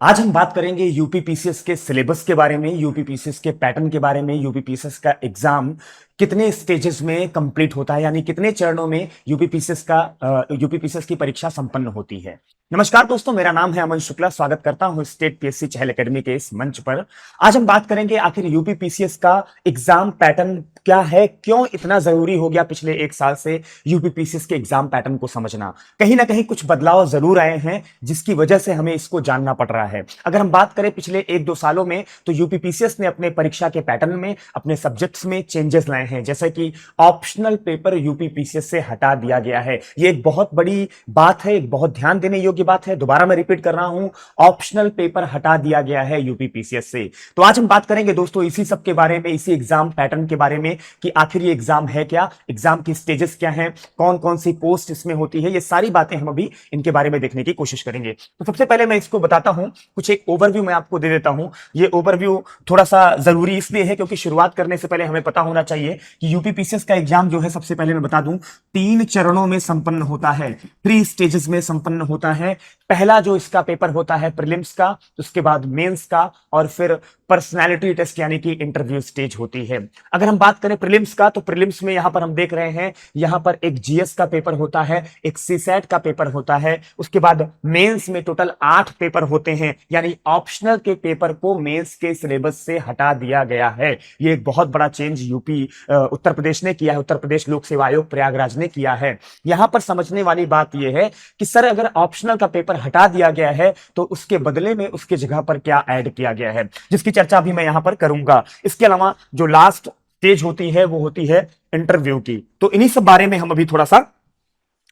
आज हम बात करेंगे यूपीपीसीएस के सिलेबस के बारे में, यूपीपीसीएस के पैटर्न के बारे में, यूपीपीसीएस का एग्जाम कितने स्टेजेस में कंप्लीट होता है, यानी कितने चरणों में यूपीपीसीएस की परीक्षा संपन्न होती है। नमस्कार दोस्तों, मेरा नाम है अमन शुक्ला। स्वागत करता हूं स्टेट पीएससी चहल एकेडमी के इस मंच पर। आज हम बात करेंगे आखिर यूपीपीसीएस का एग्जाम पैटर्न क्या है, क्यों इतना जरूरी हो गया पिछले एक साल से यूपीपीसीएस के एग्जाम पैटर्न को समझना। कहीं ना कहीं कुछ बदलाव जरूर आए हैं जिसकी वजह से हमें इसको जानना पड़ रहा है। अगर हम बात करें पिछले एक दो सालों में, तो यूपीपीसीएस ने अपने परीक्षा के पैटर्न में, अपने सब्जेक्ट्स में चेंजेस लाए हैं। जैसे कि ऑप्शनल पेपर यूपीपीसीएस से हटा दिया गया है। ये एक बहुत बड़ी बात है, एक बहुत ध्यान देने योग्य बात है। दोबारा मैं रिपीट कर रहा हूं, ऑप्शनल पेपर हटा दिया गया है यूपीपीसीएस से। तो आज हम बात करेंगे दोस्तों इसी सब के बारे में, इसी एग्जाम पैटर्न के बारे में कि आखिर ये एग्जाम है क्या, एग्जाम की स्टेजेस क्या हैं, कौन कौन सी पोस्ट इसमें होती है। ये सारी बातें हम अभी इनके बारे में देखने की कोशिश करेंगे। तो सबसे पहले मैं इसको बताता हूं, कुछ एक ओवरव्यू मैं आपको दे देता हूं। ये ओवरव्यू थोड़ा सा जरूरी इसलिए है क्योंकि शुरुआत करने से पहले हमें पता होना चाहिए कि यूपीपीसीएस का एग्जाम जो है, सबसे पहले मैं बता दूं, 3 चरणों में संपन्न होता है, 3 स्टेजेस में संपन्न होता है। पहला जो इसका पेपर होता है प्रीलिम्स का, उसके बाद मेंस का, और फिर पर्सनालिटी टेस्ट यानी कि इंटरव्यू स्टेज होती है। अगर हम बात करें प्रीलिम्स का, तो प्रीलिम्स में यहां पर हम देख रहे हैं, यहां पर एक जीएस का पेपर होता है, एक सीसैट का पेपर होता है। उसके बाद मेंस में टोटल 8 पेपर होते हैं, यानी ऑप्शनल के पेपर को मेंस के सिलेबस से हटा दिया गया है। ये एक बहुत बड़ा चेंज यूपी उत्तर प्रदेश ने किया है, उत्तर प्रदेश लोक सेवा आयोग प्रयागराज ने किया है। यहां पर समझने वाली बात यह है कि सर, अगर ऑप्शनल का पेपर हटा दिया गया है तो उसके बदले में उसके जगह पर क्या ऐड किया गया है, जिसकी चर्चा भी मैं यहां पर करूंगा। इसके अलावा जो लास्ट स्टेज होती है वो होती है इंटरव्यू की। तो इन्हीं सब बारे में हम अभी थोड़ा सा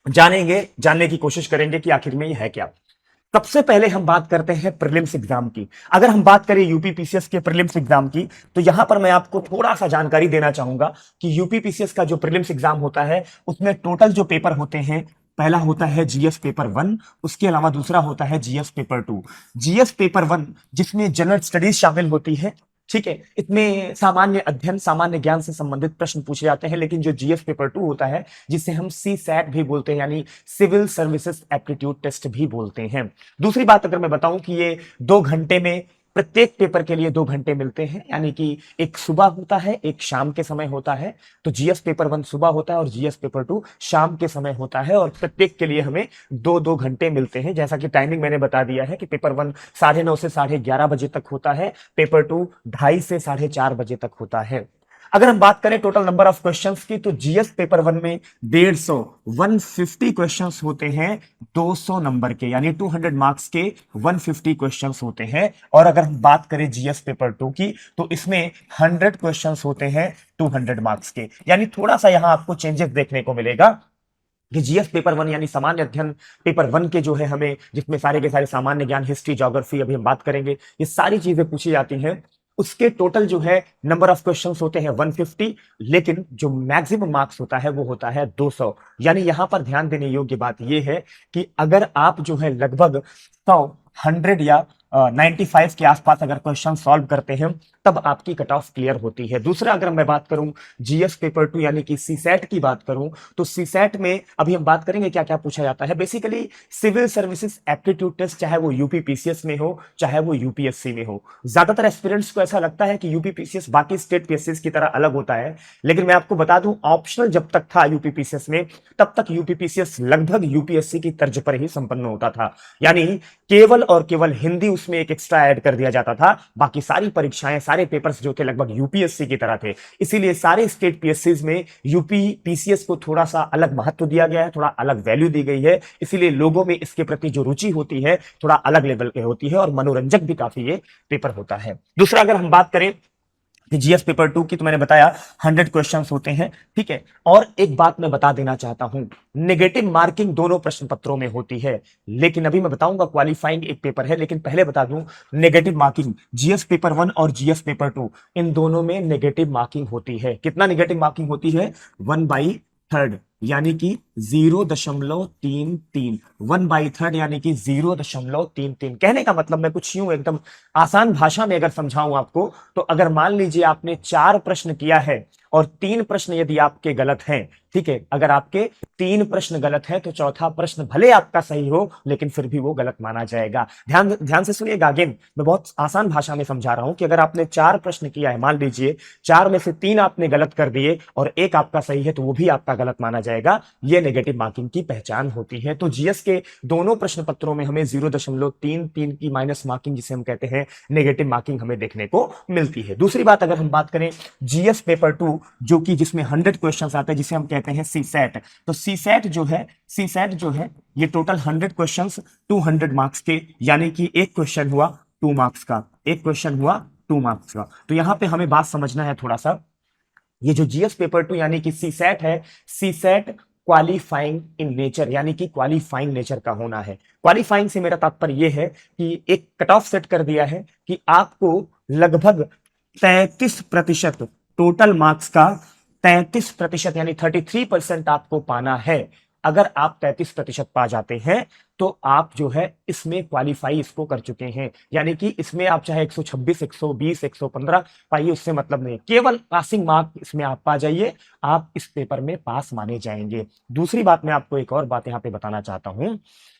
जानने की कोशिश करेंगे कि आखिर में ये है क्या। सबसे पहले हम बात करते हैं प्रीलिम्स एग्जाम की। अगर हम बात करें यूपीपीसीएस के प्रीलिम्स एग्जाम की, तो यहां पर मैं आपको थोड़ा सा जानकारी देना चाहूंगा कि यूपीपीसीएस का जो प्रीलिम्स एग्जाम होता है उसमें टोटल जो पेपर होते हैं, पहला होता है जीएस पेपर 1, उसके अलावा दूसरा होता है जीएस पेपर 2। जीएस पेपर 1 जिसमें जनरल स्टडीज शामिल होती है, ठीक है, इसमें सामान्य अध्ययन, सामान्य ज्ञान से संबंधित प्रश्न पूछे जाते हैं। लेकिन जो जीएस पेपर 2 होता है, जिसे हम सी सैट भी बोलते हैं, यानी सिविल सर्विसेज एप्टीट्यूड टेस्ट भी बोलते हैं। दूसरी बात अगर मैं बताऊं कि ये 2 घंटे में, प्रत्येक पेपर के लिए 2 घंटे मिलते हैं, यानी कि एक सुबह होता है, एक शाम के समय होता है। तो जीएस पेपर 1 सुबह होता है और जीएस पेपर 2 शाम के समय होता है, और प्रत्येक के लिए हमें 2-2 घंटे मिलते हैं। जैसा कि टाइमिंग मैंने बता दिया है कि पेपर 1 9:30 से 11:30 बजे तक होता है, पेपर 2 2:30 से 4:30 बजे तक होता है। अगर हम बात करें टोटल नंबर ऑफ क्वेश्चंस की, तो जीएस पेपर 1 में 150 क्वेश्चंस होते हैं 200 नंबर के, यानी 200 मार्क्स के 150 क्वेश्चंस होते हैं। और अगर हम बात करें जीएस पेपर 2 की, तो इसमें 100 क्वेश्चंस होते हैं 200 मार्क्स के। यानी थोड़ा सा यहां आपको चेंजेस देखने को मिलेगा कि जीएस पेपर 1 यानी सामान्य अध्ययन पेपर 1 के जो है, हमें जिसमें सारे के सारे सामान्य ज्ञान, हिस्ट्री, ज्योग्राफी, अभी हम बात करेंगे, ये सारी चीजें पूछी जाती हैं। उसके टोटल जो है नंबर ऑफ क्वेश्चंस होते हैं 150, लेकिन जो मैक्सिमम मार्क्स होता है वो होता है 200। यानी यहां पर ध्यान देने योग्य बात यह है कि अगर आप जो है लगभग 100 या 95 के आसपास अगर क्वेश्चन सॉल्व करते हैं, तब आपकी कट ऑफ क्लियर होती है। दूसरा, अगर मैं बात करूं जीएस पेपर 2 यानी कि सीसैट की बात करूं, तो सीसैट में अभी हम बात करेंगे क्या क्या पूछा जाता है। Basically civil services aptitude test, चाहे वो यूपीपीसीएस में हो, चाहे वो यूपीएससी में हो। ज्यादातर एस्पिरेंट्स को ऐसा लगता है कि यूपीपीसीएस बाकी स्टेट पीएससी की तरह अलग होता है, लेकिन मैं आपको बता दूं, ऑप्शनल जब तक था यूपीपीसीएस में, तब तक यूपीपीसीएस लगभग यूपीएससी की तर्ज पर ही संपन्न होता था। यानी केवल और केवल हिंदी उसमें एक एक्स्ट्रा ऐड कर दिया जाता था, बाकी सारी परीक्षाएं, सारे पेपर्स जो थे लगभग यूपीएससी की तरह थे। इसीलिए सारे स्टेट पीएससीज में यूपीपीसीएस को थोड़ा सा अलग महत्व दिया गया है, थोड़ा अलग वैल्यू दी गई है। इसीलिए लोगों में इसके प्रति जो रुचि होती है थोड़ा अलग लेवल की होती है, और मनोरंजक भी काफी ये पेपर होता है। दूसरा, अगर हम बात करें कि जीएस पेपर 2 की, तो मैंने बताया 100 क्वेश्चंस होते हैं, ठीक है। और एक बात मैं बता देना चाहता हूं, नेगेटिव मार्किंग दोनों प्रश्न पत्रों में होती है, लेकिन अभी मैं बताऊंगा क्वालिफाइंग एक पेपर है, लेकिन पहले बता दूं, नेगेटिव मार्किंग जीएस पेपर 1 और जीएस पेपर 2 इन दोनों में नेगेटिव मार्किंग होती है। कितना नेगेटिव मार्किंग होती है? 1/3, यानी कि 0.33। 1/3 यानी कि 0.33। कहने का मतलब मैं कुछ यूं एकदम आसान भाषा में अगर समझाऊं आपको, तो अगर मान लीजिए आपने 4 प्रश्न किया है और 3 प्रश्न यदि आपके गलत हैं, ठीक है, अगर आपके 3 प्रश्न गलत हैं तो चौथा प्रश्न भले आपका सही हो लेकिन फिर भी वो गलत माना जाएगा। ध्यान ध्यान से सुनिएगा, अगेन मैं बहुत आसान भाषा में समझा रहा हूं कि अगर आपने 4 प्रश्न किया है, मान लीजिए 4 में से 3 आपने गलत कर दिए और एक आपका सही है, तो वो भी आपका गलत माना जाएगा। ये नेगेटिव मार्किंग की पहचान होती है। तो जीएस के दोनों प्रश्न पत्रों में हमें 0.33 की माइनस मार्किंग, जिसे हम कहते हैं नेगेटिव मार्किंग, हमें देखने को मिलती है। दूसरी बात, अगर हम बात करें जीएस पेपर 2, जो कि जिसमें 100 क्वेश्चंस आते हैं, जिसे हम कहते हैं सी सेट। तो सी सेट जो है ये टोटल 100 क्वेश्चंस 200 मार्क्स के, यानी कि एक क्वेश्चन हुआ 2 मार्क्स का, एक क्वेश्चन हुआ 2 मार्क्स का। तो यहां पे हमें बात समझना है थोड़ा सा, ये जो जीएस पेपर 2 यानी कि सी सेट है, सी सेट क्वालिफाइंग इन नेचर, यानी कि क्वालिफाइंग नेचर का होना है। क्वालिफाइंग से मेरा तात्पर्य यह है कि एक कट ऑफ सेट कर दिया है कि आपको लगभग 33% टोटल मार्क्स का 33% यानी 33% आपको पाना है। अगर आप 33% पा जाते हैं तो आप जो है इसमें क्वालिफाई इसको कर चुके हैं, यानी कि इसमें आप चाहे 126, 120, 115 पाइए, उससे मतलब नहीं, केवल पासिंग मार्क इसमें आप पा जाइए, आप इस पेपर में पास माने जाएंगे। दूसरी बात, मैं आपको एक और बात यहां पे बताना चाहता हूं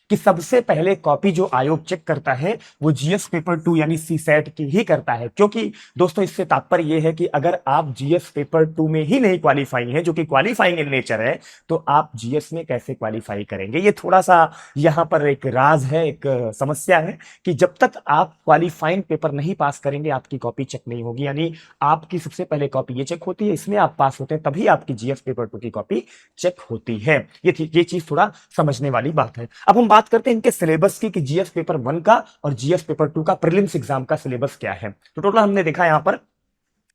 कि सबसे पहले कॉपी जो आयोग चेक करता है वो जीएस पेपर 2 यानी सी सेट की ही करता है, क्योंकि दोस्तों इससे तात्पर्य यह है कि अगर आप जीएस पेपर 2 में ही नहीं क्वालिफाई हैं, जो कि क्वालिफाइंग इन नेचर है, तो आप जीएस में कैसे क्वालिफाई करेंगे। ये थोड़ा सा यहां पर एक राज है, एक समस्या है कि जब तक आप क्वालिफाइंग पेपर नहीं पास करेंगे आपकी कॉपी चेक नहीं होगी, यानी आपकी सबसे पहले कॉपी ये चेक होती है, इसमें आप पास होते हैं तभी आपकी जीएस पेपर 2 की कॉपी चेक होती है। ये चीज थोड़ा समझने वाली बात है। अब हम बात करते हैं इनके सिलेबस की कि जीएस पेपर 1 का और जीएस पेपर 2 का प्रीलिम्स एग्जाम का सिलेबस क्या है। तो टोटल हमने देखा यहां पर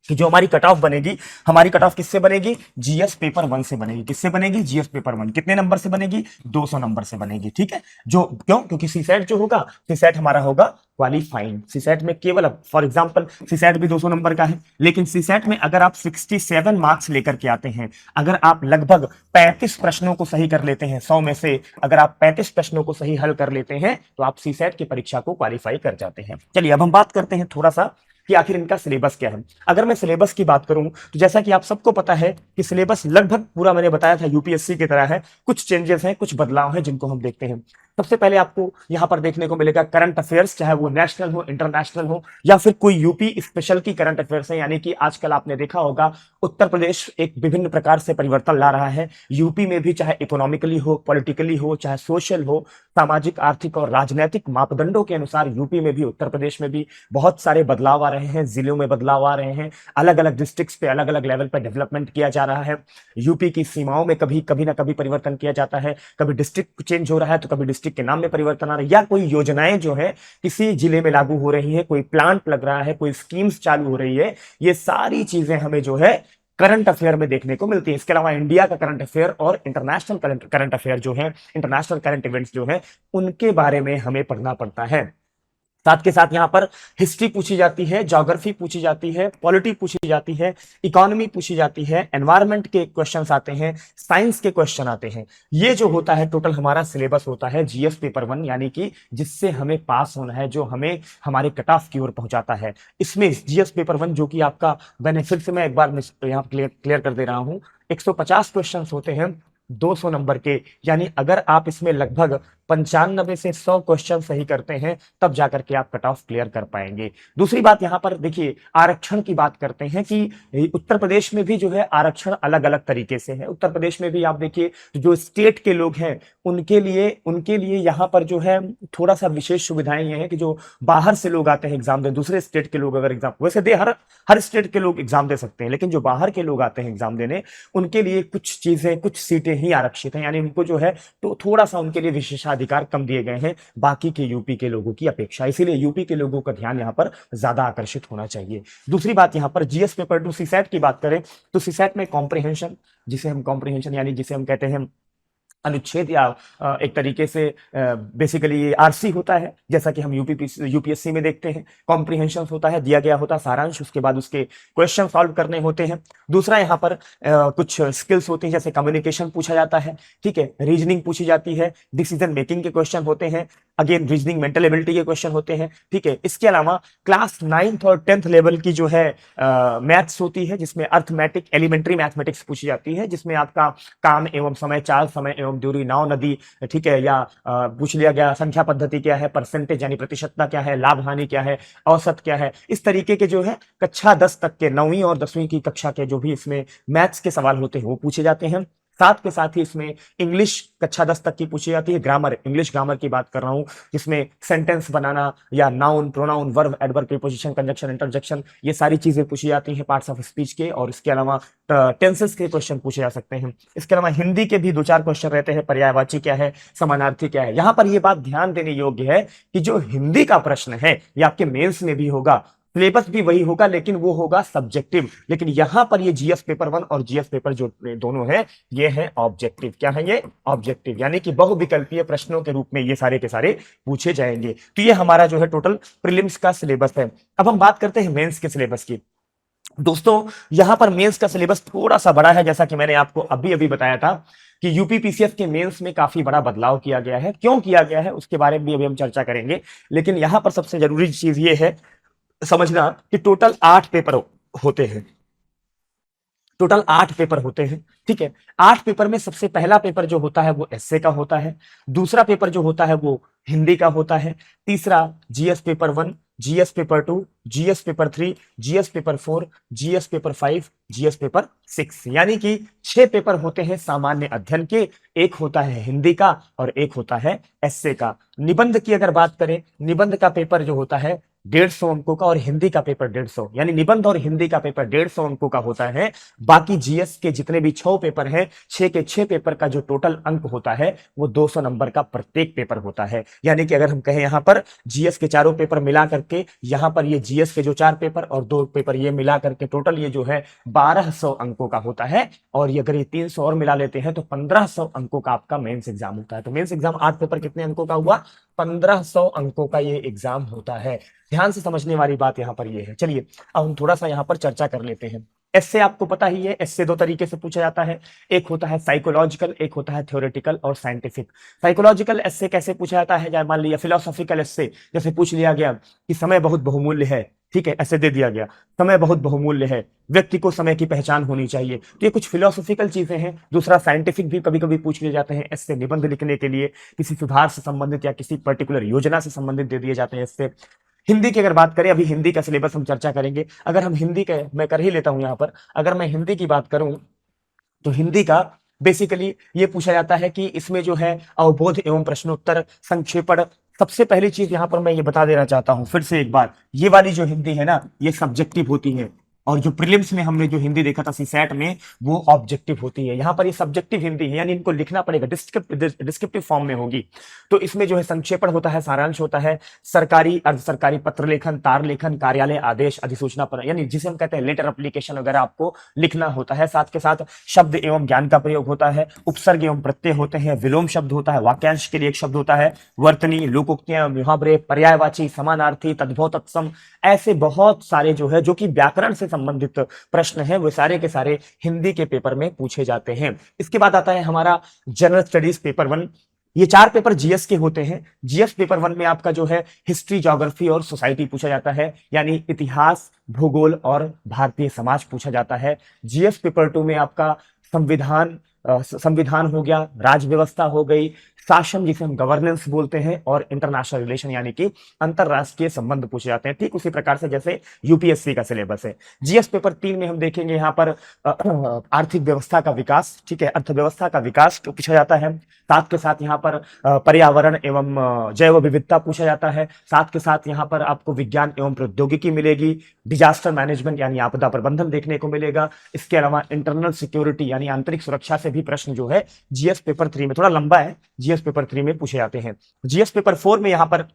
कि जो हमारी कट ऑफ बनेगी, हमारी कट ऑफ किससे बनेगी, जीएस पेपर 1 से बनेगी। किससे बनेगी, जीएस पेपर 1। कितने नंबर से बनेगी, 200 नंबर से बनेगी, ठीक है। जो क्यों, क्योंकि सीसेट जो होगा, सीसेट हमारा होगा क्वालिफाइंग। सीसेट में केवल, फॉर एग्जांपल सीसेट भी 200 नंबर का है, लेकिन सीसेट में अगर आप 67 मार्क्स लेकर के आते हैं, अगर आप लगभग 35 प्रश्नों को सही कर लेते हैं 100 में से, अगर आप 35 प्रश्नों को सही हल कर लेते हैं तो आप सीसेट की परीक्षा को क्वालिफाई कर जाते हैं। चलिए अब हम बात करते हैं थोड़ा सा कि आखिर इनका सिलेबस क्या है। अगर मैं सिलेबस की बात करूं तो जैसा कि आप सबको पता है कि सिलेबस लगभग पूरा मैंने बताया था यूपीएससी की तरह है, कुछ चेंजेस हैं, कुछ बदलाव हैं, जिनको हम देखते हैं। सबसे पहले आपको यहां पर देखने को मिलेगा करंट अफेयर्स, चाहे वो नेशनल हो, इंटरनेशनल हो, या फिर कोई यूपी स्पेशल की करंट अफेयर्स है। यानी कि आजकल आपने देखा होगा उत्तर प्रदेश एक विभिन्न प्रकार से परिवर्तन ला रहा है, यूपी में भी, चाहे इकोनॉमिकली हो, पॉलिटिकली हो, चाहे सोशल हो, सामाजिक, आर्थिक और राजनीतिक मापदंडों के अनुसार यूपी में भी, उत्तर प्रदेश में भी बहुत सारे बदलाव आ रहे हैं, जिलों में बदलाव आ रहे हैं, अलग अलग डिस्ट्रिक्ट्स पे अलग अलग लेवल पे डेवलपमेंट किया जा रहा है। यूपी की सीमाओं में कभी ना कभी परिवर्तन किया जाता है, कभी डिस्ट्रिक्ट चेंज हो रहा है तो कभी डिस्ट्रिक्ट के नाम में परिवर्तन आ रहा है, या कोई योजनाएं जो है किसी जिले में लागू हो रही है, कोई प्लांट लग रहा है, कोई स्कीम्स चालू हो रही है, ये सारी चीजें हमें जो है करंट अफेयर में देखने को मिलती है। इसके अलावा इंडिया का करंट अफेयर और इंटरनेशनल करंट अफेयर जो है, इंटरनेशनल करंट इवेंट्स जो है, उनके बारे में हमें पढ़ना पड़ता है। साथ के साथ यहां पर हिस्ट्री पूछी जाती है, ज्योग्राफी पूछी जाती है, पॉलिटी पूछी जाती है, इकोनॉमी पूछी जाती है, एनवायरमेंट के क्वेश्चंस आते हैं, साइंस के क्वेश्चन आते हैं। ये जो होता है टोटल हमारा सिलेबस होता है जीएस पेपर 1, यानी कि जिससे हमें पास होना है, जो हमें हमारे कट ऑफ की ओर पहुंचाता है। इसमें जीएस पेपर 1 जो कि आपका, मैंने फिर से मैं एक बार यहां क्लियर कर दे रहा हूं, 150 क्वेश्चन होते हैं 200 नंबर के, यानी अगर आप इसमें लगभग 95 से 100 क्वेश्चन सही करते हैं तब जाकर के आप कट ऑफ क्लियर कर पाएंगे। दूसरी बात यहां पर देखिए, आरक्षण की बात करते हैं कि उत्तर प्रदेश में भी जो है आरक्षण अलग अलग तरीके से है। उत्तर प्रदेश में भी आप देखिए जो स्टेट के लोग हैं उनके लिए यहां पर जो है थोड़ा सा विशेष सुविधाएं ये हैं कि जो बाहर से लोग आते हैं एग्जाम दे, दूसरे स्टेट के लोग अगर एग्जाम, वैसे दे हर स्टेट के लोग एग्जाम दे सकते हैं, लेकिन जो बाहर के लोग आते हैं एग्जाम देने, उनके लिए कुछ चीजें, कुछ सीटें ही आरक्षित हैं, यानी उनको जो है तो थोड़ा सा उनके लिए विशेषाधिकार कम दिए गए हैं बाकी के यूपी के लोगों की अपेक्षा। इसीलिए यूपी के लोगों का ध्यान यहां पर ज्यादा आकर्षित होना चाहिए। दूसरी बात, यहां पर जीएस पेपर 2 सीसैट की बात करें तो सीसैट में कॉम्प्रिहेंशन, यानी जिसे हम कहते हैं अनुच्छेद या एक तरीके से बेसिकली ये आरसी होता है, जैसा कि हम यूपीएससी में देखते हैं। कॉम्प्रिहेंशन होता है, दिया गया होता है सारांश, उसके बाद उसके क्वेश्चन सॉल्व करने होते हैं। दूसरा यहाँ पर कुछ स्किल्स होती हैं, जैसे कम्युनिकेशन पूछा जाता है, ठीक है, रीजनिंग पूछी जाती है, डिसीजन मेकिंग के क्वेश्चन होते हैं, अगेन रीजनिंग मेंटल एबिलिटी के क्वेश्चन होते हैं, ठीक है। इसके अलावा क्लास 9th और 10th लेवल की जो है मैथ्स होती है, जिसमें अर्थमेटिक एलिमेंट्री मैथमेटिक्स पूछी जाती है, जिसमें आपका काम एवं समय, चाल समय एवं दूरी, नाव नदी, ठीक है, या पूछ लिया गया संख्या पद्धति क्या है, परसेंटेज यानी प्रतिशतता क्या है, लाभ हानि क्या है, औसत क्या है, इस तरीके के जो है कक्षा 10 तक के 9वीं और 10वीं की कक्षा के जो भी इसमें मैथ्स के सवाल होते हैं वो पूछे जाते हैं। साथ के साथ ही इसमें इंग्लिश कक्षा 10 तक की पूछी जाती है, ग्रामर, इंग्लिश ग्रामर की बात कर रहा हूं, जिसमें सेंटेंस बनाना या noun, pronoun, verb, adverb, preposition, conjunction, interjection, ये सारी चीजें पूछी जाती हैं पार्ट्स ऑफ स्पीच के। और इसके अलावा टेंसेस के क्वेश्चन पूछे जा सकते हैं। इसके अलावा हिंदी के भी 2-4 क्वेश्चन रहते हैं, पर्यायवाची क्या है, समानार्थी क्या है। यहां पर यह बात ध्यान देने योग्य है कि जो हिंदी का प्रश्न है ये आपके मेंस में भी होगा, सिलेबस भी वही होगा, लेकिन वो होगा सब्जेक्टिव। लेकिन यहां पर ये जीएस पेपर 1 और जीएस पेपर जो दोनों है ये है ऑब्जेक्टिव। क्या है ये? ऑब्जेक्टिव, यानी कि बहुविकल्पीय प्रश्नों के रूप में ये सारे के सारे पूछे जाएंगे। तो ये हमारा जो है टोटल प्रीलिम्स का सिलेबस है। अब हम बात करते हैं मेंस के सिलेबस की। दोस्तों यहां पर मेंस का सिलेबस थोड़ा सा बड़ा है, जैसा कि मैंने आपको अभी अभी बताया था कि यूपीपीसीएस के मेंस में काफी बड़ा बदलाव किया गया है। क्यों किया गया है उसके बारे में भी अभी हम चर्चा करेंगे। लेकिन यहां पर सबसे जरूरी चीज ये है समझना कि टोटल 8 पेपर होते हैं, टोटल 8 पेपर होते हैं, ठीक है। 8 पेपर में सबसे पहला पेपर जो होता है वो एसए का होता है, दूसरा पेपर जो होता है वो हिंदी का होता है, तीसरा GS paper 1, GS paper 2, GS paper 3, GS paper 4, GS paper 5, GS paper 6, यानी कि 6 पेपर होते हैं सामान्य अध्ययन के, एक होता है हिंदी का और एक होता है एसए का। निबंध की अगर बात करें, निबंध का पेपर जो होता है 150 अंकों का और हिंदी का पेपर 150, यानी निबंध और हिंदी का पेपर 150 अंकों का होता है। बाकी जीएस के जितने भी 6 पेपर हैं, 6 के 6 पेपर का जो टोटल अंक होता है वो 200 नंबर का प्रत्येक पेपर होता है। यानी कि अगर हम कहें यहां पर जीएस के चारों पेपर मिला करके, यहां पर ये जीएस के जो 4 पेपर और 2 पेपर ये मिला करके टोटल ये जो है 1200 अंकों का होता है। और ये अगर ये 300 और मिला लेते हैं तो 1500 अंकों का आपका मेंस एग्जाम होता है। तो मेंस एग्जाम 8 पेपर कितने अंकों का हुआ? 1500 अंकों का ये एग्जाम होता है। ध्यान से समझने वाली बात यहां पर ये है। चलिए अब हम थोड़ा सा यहां पर चर्चा कर लेते हैं। एससे आपको पता ही है, एससे 2 तरीके से पूछा जाता है, एक होता है साइकोलॉजिकल, एक होता है थ्योरेटिकल और साइंटिफिक। साइकोलॉजिकल एससे कैसे पूछा जाता है, जैसे मान लिया फिलोसॉफिकल एससे, जैसे पूछ लिया गया कि समय बहुत बहुमूल्य है, ठीक है, ऐसे दे दिया गया समय बहुत बहुमूल्य है, व्यक्ति को समय की पहचान होनी चाहिए। तो ये कुछ फिलोसॉफिकल चीजें हैं। दूसरा साइंटिफिक भी कभी कभी पूछ लिए जाते हैं एससे, निबंध लिखने के लिए किसी सुधार से संबंधित या किसी पर्टिकुलर योजना से संबंधित दे दिए जाते हैं एससे। हिंदी की अगर बात करें, अभी हिंदी का सिलेबस हम चर्चा करेंगे। अगर हम हिंदी का मैं कर ही लेता हूं यहां पर, अगर मैं हिंदी की बात करूं तो हिंदी का बेसिकली ये पूछा जाता है कि इसमें जो है अवबोध एवं प्रश्नोत्तर, संक्षेपण। सबसे पहली चीज यहां पर मैं ये बता देना चाहता हूं फिर से एक बार, ये वाली जो हिंदी है ना ये सब्जेक्टिव होती है, और जो प्रीलिम्स में हमने जो हिंदी देखा था सीसैट में वो ऑब्जेक्टिव होती है। यहां पर ये सब्जेक्टिव हिंदी है, यानी इनको लिखना पड़ेगा, डिस्क्रिप्टिव फॉर्म में होगी। तो इसमें जो है संक्षेपण होता है, सारांश होता है, सरकारी अर्ध सरकारी पत्र लेखन, तार लेखन, कार्यालय आदेश, अधिसूचना पर, यानी जिसे हम कहते हैं लेटर एप्लीकेशन वगैरह आपको लिखना होता है। साथ के साथ शब्द एवं ज्ञान का प्रयोग होता है, उपसर्ग एवं प्रत्यय होते हैं, विलोम शब्द होता है, वाक्यांश के लिए एक शब्द होता है, वर्तनी, लोकोक्तियां, मुहावरे, पर्यायवाची, समानार्थी, तद्भव, तत्सम, ऐसे बहुत सारे जो है जो कि व्याकरण से संबंधित प्रश्न है वो सारे के सारे हिंदी के पेपर में पूछे जाते हैं। इसके बाद आता है हमारा जनरल स्टडीज पेपर 1। ये 4 पेपर जीएस के होते हैं। जीएस पेपर 1 में आपका जो है हिस्ट्री, ज्योग्राफी और सोसाइटी पूछा जाता है, यानी इतिहास, भूगोल और भारतीय समाज पूछा जाता है। जीएस पेपर 2 में आपका संविधान हो गया, राज व्यवस्था हो गई, शासन जिसे हम गवर्नेंस बोलते हैं, और इंटरनेशनल रिलेशन यानी कि अंतरराष्ट्रीय संबंध पूछे जाते हैं, ठीक उसी प्रकार से जैसे यूपीएससी का सिलेबस है। जीएस पेपर 3 में हम देखेंगे यहाँ पर आर्थिक व्यवस्था का विकास, ठीक है, अर्थव्यवस्था का विकास तो पूछा जाता है। साथ के साथ यहाँ पर पर्यावरण एवं जैव विविधता पूछा जाता है। साथ के साथ यहाँ पर आपको विज्ञान एवं प्रौद्योगिकी मिलेगी, डिजास्टर मैनेजमेंट यानी आपदा प्रबंधन देखने को मिलेगा। इसके अलावा इंटरनल सिक्योरिटी यानी आंतरिक सुरक्षा से भी प्रश्न जो है जीएस पेपर 3 में, थोड़ा लंबा है, जीएस पेपर 3 में पूछे जाते हैं। जीएस पेपर 4 में यहाँ पर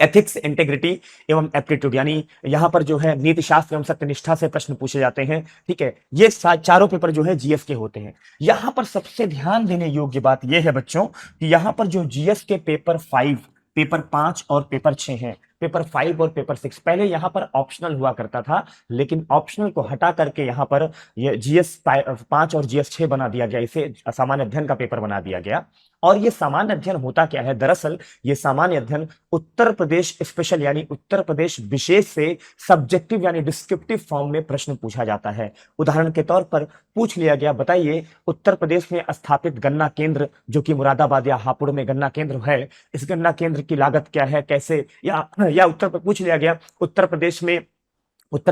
एथिक्स, इंटेग्रिटी एवं एप्टीट्यूड, यानी यहां पर जो है नीति शास्त्र एवं सत्यनिष्ठा से प्रश्न पूछे जाते हैं। ठीक है, ये चारों पेपर जो है जीएस के होते हैं। यहां पर सबसे ध्यान देने योग्य बात यह है बच्चों कि यहां पर जो जीएस के पेपर 5, पेपर 5 और पेपर 6 हैं, पेपर 5 और पेपर 6 पहले यहां पर ऑप्शनल हुआ करता था, लेकिन ऑप्शनल को हटा करके यहां पर ये जीएस 5 और जीएस 6 बना दिया गया, इसे सामान्य अध्ययन का पेपर बना दिया गया। और ये सामान्य अध्ययन होता क्या है? दरअसल ये सामान्य अध्ययन उत्तर प्रदेश स्पेशल यानी उत्तर प्रदेश विशेष से सब्जेक्टिव यानी डिस्क्रिप्टिव फॉर्म में प्रश्न पूछा जाता है। उदाहरण के तौर पर पूछ लिया गया, बताइए उत्तर प्रदेश में स्थापित गन्ना केंद्र जो कि मुरादाबाद या हापुड़ में गन्ना केंद्र है, इस गन्ना केंद्र की लागत क्या है, कैसे, या पूछ लिया गया उत्तर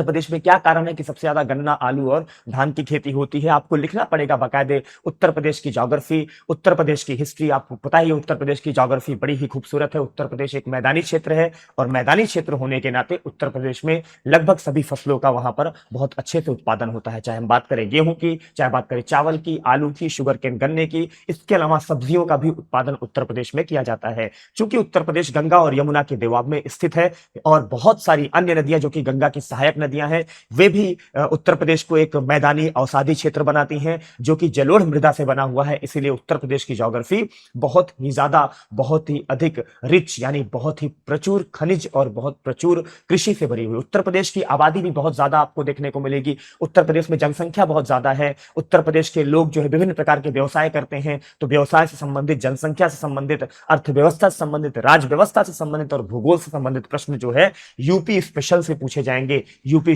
प्रदेश में क्या कारण है कि सबसे ज्यादा गन्ना, आलू और धान की खेती होती है। आपको लिखना पड़ेगा बाकायदे उत्तर प्रदेश की ज्योग्राफी, उत्तर प्रदेश की हिस्ट्री। आपको पता ही है उत्तर प्रदेश की ज्योग्राफी बड़ी ही खूबसूरत है। उत्तर प्रदेश एक मैदानी क्षेत्र है और मैदानी क्षेत्र होने के नाते उत्तर प्रदेश में लगभग सभी फसलों का वहां पर बहुत अच्छे से उत्पादन होता है, चाहे हम बात करें गेहूं की, चाहे बात करें चावल की, आलू की, शुगर केन गन्ने की। इसके अलावा सब्जियों का भी उत्पादन उत्तर प्रदेश में किया जाता है। चूंकि उत्तर प्रदेश गंगा और यमुना के दोआब में स्थित है और बहुत सारी अन्य नदियां जो कि गंगा की सहायक नदियां हैं वे भी उत्तर प्रदेश को एक मैदानी अवसादी क्षेत्र बनाती हैं जो कि जलोढ़ मृदा से बना हुआ है। इसीलिए उत्तर प्रदेश की ज्योग्राफी बहुत ही ज्यादा, बहुत ही अधिक रिच यानी बहुत ही प्रचुर खनिज और बहुत प्रचुर कृषि से भरी हुई। उत्तर प्रदेश की आबादी भी बहुत ज्यादा आपको देखने को मिलेगी। उत्तर प्रदेश में जनसंख्या बहुत ज्यादा है। उत्तर प्रदेश के लोग जो है विभिन्न प्रकार के व्यवसाय करते हैं, तो व्यवसाय से संबंधित, जनसंख्या से संबंधित, अर्थव्यवस्था से संबंधित, राज्य व्यवस्था से संबंधित और भूगोल से संबंधित प्रश्न जो है यूपी स्पेशल से पूछे जाएंगे। यूपी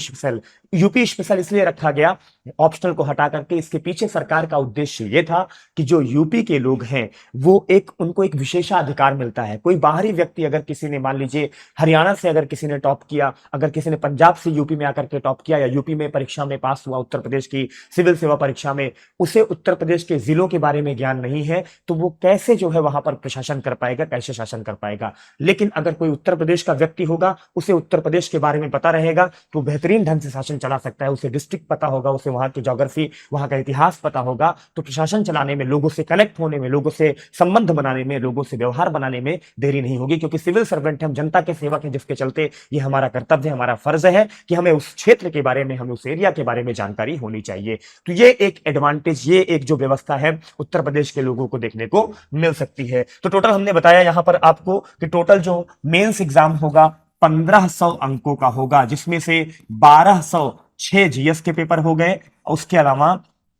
स्पेशल इसलिए रखा गया ऑप्शनल को हटा करके, इसके पीछे सरकार का उद्देश्य यह था कि जो यूपी के लोग हैं वो उनको एक विशेषाधिकार मिलता है। कोई बाहरी व्यक्ति अगर किसी ने, मान लीजिए हरियाणा से अगर किसी ने टॉप किया, अगर किसी ने पंजाब से यूपी में आकर के टॉप किया या यूपी में परीक्षा में पास हुआ, उत्तर प्रदेश की सिविल सेवा परीक्षा में, उसे उत्तर प्रदेश के जिलों के बारे में ज्ञान नहीं है, तो वो कैसे जो है वहां पर प्रशासन कर पाएगा, कैसे शासन कर पाएगा। लेकिन अगर कोई उत्तर प्रदेश का व्यक्ति होगा, उसे उत्तर प्रदेश के बारे में पता रहेगा तो बेहतरीन ढंग से शासन चला सकता है। उसे डिस्ट्रिक्ट पता होगा, उसे वहां की ज्योग्राफी, वहां का इतिहास पता होगा, तो प्रशासन चलाने में, लोगों से कनेक्ट होने में, लोगों से संबंध बनाने में, लोगों से व्यवहार बनाने में देरी नहीं होगी। क्योंकि सिविल सर्वेंट हम जनता के सेवक हैं, जिसके चलते ये हमारा कर्तव्य है, हमारा फर्ज है कि हमें उस क्षेत्र के बारे में, हमें उस एरिया के बारे में जानकारी होनी चाहिए। तो ये एक एडवांटेज, ये एक जो व्यवस्था है उत्तर प्रदेश के लोगों को देखने को मिल सकती है। तो टोटल हमने बताया यहां पर आपको कि टोटल जो मेंस एग्जाम होगा 1500 अंकों का होगा, जिसमें से 1206 जीएस के पेपर हो गए। उसके अलावा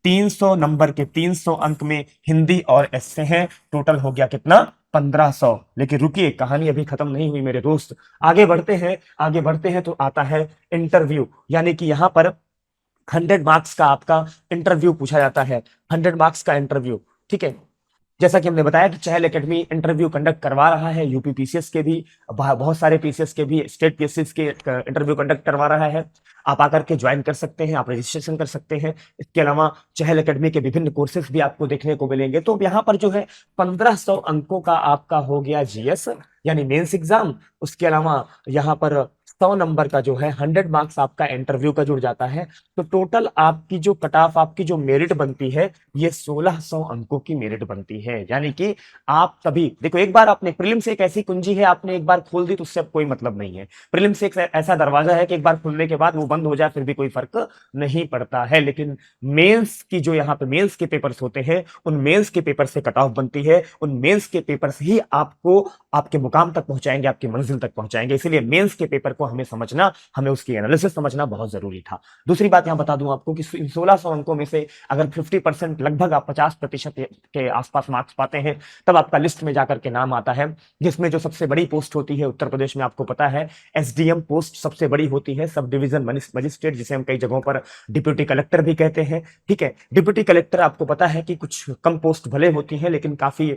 300 नंबर के 300 अंक में हिंदी और एसए हैं। टोटल हो गया कितना? 1500। लेकिन रुकिए, कहानी अभी खत्म नहीं हुई मेरे दोस्त। आगे बढ़ते हैं तो आता है इंटरव्यू, यानी कि यहां पर 100 मार्क्स का आपका इंटरव्यू पूछा जाता है। 100 मार्क्स का इंटरव्यू, ठीक है। जैसा कि हमने बताया कि चहल एकेडमी इंटरव्यू कंडक्ट करवा रहा है, यूपी पीसीएस के भी, बहुत सारे पीसीएस के भी, स्टेट पीसीएस के इंटरव्यू कंडक्ट करवा रहा है। आप आकर के ज्वाइन कर सकते हैं, आप रजिस्ट्रेशन कर सकते हैं। इसके अलावा चहल एकेडमी के विभिन्न कोर्सेज भी आपको देखने को मिलेंगे। तो यहाँ पर जो है 1500 अंकों का आपका हो गया जीएस यानी मेंस एग्जाम। उसके अलावा यहाँ पर 100 नंबर का जो है 100 मार्क्स आपका इंटरव्यू का जुड़ जाता है। तो टोटल आपकी जो कट ऑफ, आपकी जो मेरिट बनती है, ये 1600 अंकों की मेरिट बनती है। यानी कि आप तभी देखो, एक बार आपने प्रीलिम से, एक ऐसी कुंजी है, आपने एक बार खोल दी तो उससे अब कोई मतलब नहीं है। प्रीलिम से एक ऐसा दरवाजा है कि एक बार खुलने के बाद वो बंद हो जाए फिर भी कोई फर्क नहीं पड़ता है। लेकिन मेंस की जो यहाँ पे मेंस के पेपर्स होते हैं, उन मेंस के पेपर से कट ऑफ बनती है। उन मेंस के पेपर्स ही आपको आपके मुकाम तक पहुंचाएंगे, आपकी मंजिल तक पहुंचाएंगे। इसीलिए मेंस के पेपर को हमें समझना, हमें उसकी एनालिसिस समझना बहुत जरूरी था। दूसरी बात यहां बता दूं आपको कि इन 1600 अंकों में से अगर 50%, लगभग आप 50% के आसपास मार्क्स पाते हैं, तब आपका लिस्ट में जाकर के नाम आता है, जिसमें जो सबसे बड़ी पोस्ट होती है उत्तर प्रदेश में, आपको पता है एसडीएम पोस्ट सबसे बड़ी होती है, सब डिवीजन मजिस्ट्रेट, जिसे हम कई जगहों पर डिप्यूटी कलेक्टर भी कहते हैं। ठीक है, डिप्यूटी कलेक्टर आपको पता है कि कुछ कम पोस्ट भले होती है लेकिन काफी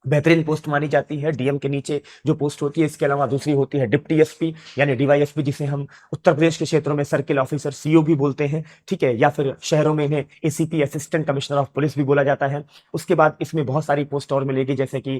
बेहतरीन पोस्ट मानी जाती है, डीएम के नीचे जो पोस्ट होती है। इसके अलावा दूसरी होती है डिप्टी एसपी यानी डीवाईएसपी, जिसे हम उत्तर प्रदेश के क्षेत्रों में सर्किल ऑफिसर, सीओ भी बोलते हैं। ठीक है, या फिर शहरों में इन्हें ACP, assistant commissioner of police भी बोला जाता है। उसके बाद इसमें बहुत सारी पोस्ट और मिलेगी, जैसे कि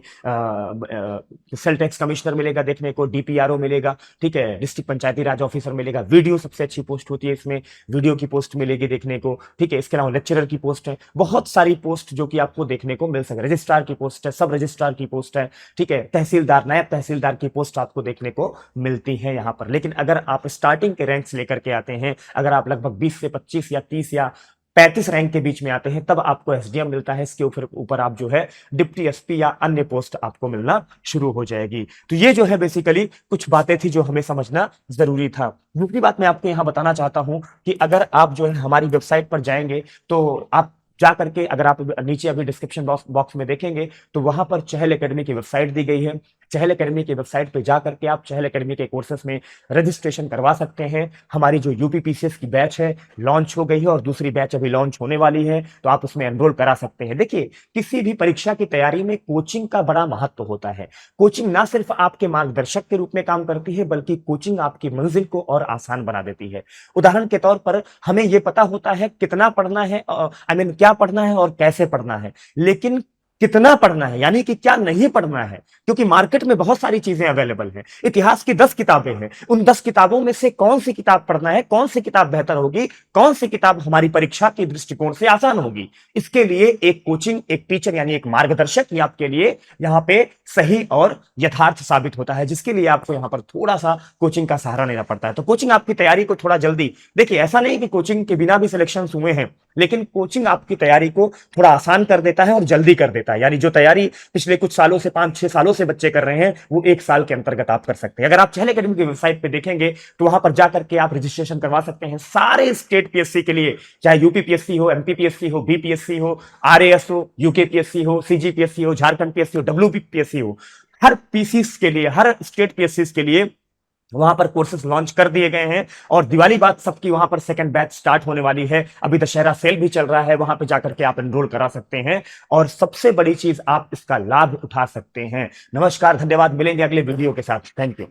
सेल टैक्स कमिश्नर मिलेगा देखने को, डीपीआरओ मिलेगा, ठीक है, डिस्ट्रिक्ट पंचायती राज ऑफिसर मिलेगा, वीडियो सबसे अच्छी पोस्ट होती है, इसमें वीडियो की पोस्ट मिलेगी देखने को। ठीक है, इसके अलावा लेक्चरर की पोस्ट है, बहुत सारी पोस्ट जो कि आपको देखने को मिल सके, रजिस्ट्रार की पोस्ट है, सब रजिस्ट्रार की पोस्ट है, ठीक है, तहसीलदार, नायब तहसीलदार की पोस्ट आपको देखने को मिलती है यहाँ पर। लेकिन अगर आप स्टार्टिंग के रैंक्स लेकर के आते हैं, अगर आप लगभग 20 से 25 या 30 या 35 रैंक के बीच में आते हैं, तब आपको एसडीएम मिलता है। इसके ऊपर आप जो है डिप्टी एसपी या अन्य पोस्ट आपको मिलना शुरू हो जाएगी। तो ये जो है बेसिकली कुछ बातें थी जो हमें समझना जरूरी था। दूसरी बात मैं आपको यहां बताना चाहता हूं कि अगर आप जो है हमारी वेबसाइट पर जाएंगे तो आप जा करके, अगर आप नीचे अभी डिस्क्रिप्शन बॉक्स में देखेंगे तो वहां पर चहल एकेडमी की वेबसाइट दी गई है। चहल एकेडमी की वेबसाइट पे जा करके आप चहल एकेडमी के कोर्सेस में रजिस्ट्रेशन करवा सकते हैं। हमारी जो यूपीपीसीएस की बैच है लॉन्च हो गई है और दूसरी बैच अभी लॉन्च होने वाली है, तो आप उसमें एनरोल करा सकते हैं। देखिए, किसी भी परीक्षा की तैयारी में कोचिंग का बड़ा महत्व होता है। कोचिंग ना सिर्फ आपके मार्गदर्शक के रूप में काम करती है, बल्कि कोचिंग आपकी मंजिल को और आसान बना देती है। उदाहरण के तौर पर हमें यह पता होता है कितना पढ़ना है, क्या पढ़ना है और कैसे पढ़ना है, लेकिन कितना पढ़ना है यानी कि क्या नहीं पढ़ना है, क्योंकि मार्केट में बहुत सारी चीजें अवेलेबल हैं। इतिहास की 10 किताबें हैं, उन 10 किताबों में से कौन सी किताब पढ़ना है, कौन सी किताब बेहतर होगी, कौन सी किताब हमारी परीक्षा के दृष्टिकोण से आसान होगी, इसके लिए एक कोचिंग, एक टीचर यानी एक मार्गदर्शक ही आपके लिए यहां पे सही और यथार्थ साबित होता है, जिसके लिए आपको यहां पर थोड़ा सा कोचिंग का सहारा लेना पड़ता है। तो कोचिंग आपकी तैयारी को थोड़ा जल्दी, देखिए ऐसा नहीं कि कोचिंग के बिना भी सिलेक्शन हुए हैं, लेकिन कोचिंग आपकी तैयारी को थोड़ा आसान कर देता है और जल्दी कर देता है। यानी जो तैयारी पिछले कुछ सालों से 5-6 सालों से बच्चे कर रहे हैं, वो 1 साल के अंतर्गत आप कर सकते हैं। अगर आप चहल एकेडमी की वेबसाइट पे देखेंगे तो वहां पर जाकर के आप रजिस्ट्रेशन करवा सकते हैं सारे स्टेट पीएससी के लिए, चाहे यूपीपीएससी हो, एमपीपीएससी हो, बीपीएससी हो, आरएएस हो, यूकेपीएससी हो, सीजीपीएससी हो, झारखंड पीएससी हो, डब्ल्यूबीपीएससी हो, हर पीसीस के लिए, हर स्टेट पीएससी के लिए वहां पर कोर्सेज लॉन्च कर दिए गए हैं। और दिवाली बाद सबकी वहां पर सेकंड बैच स्टार्ट होने वाली है। अभी दशहरा सेल भी चल रहा है, वहां पे जाकर के आप एनरोल करा सकते हैं और सबसे बड़ी चीज, आप इसका लाभ उठा सकते हैं। नमस्कार, धन्यवाद, मिलेंगे अगले वीडियो के साथ। Thank you.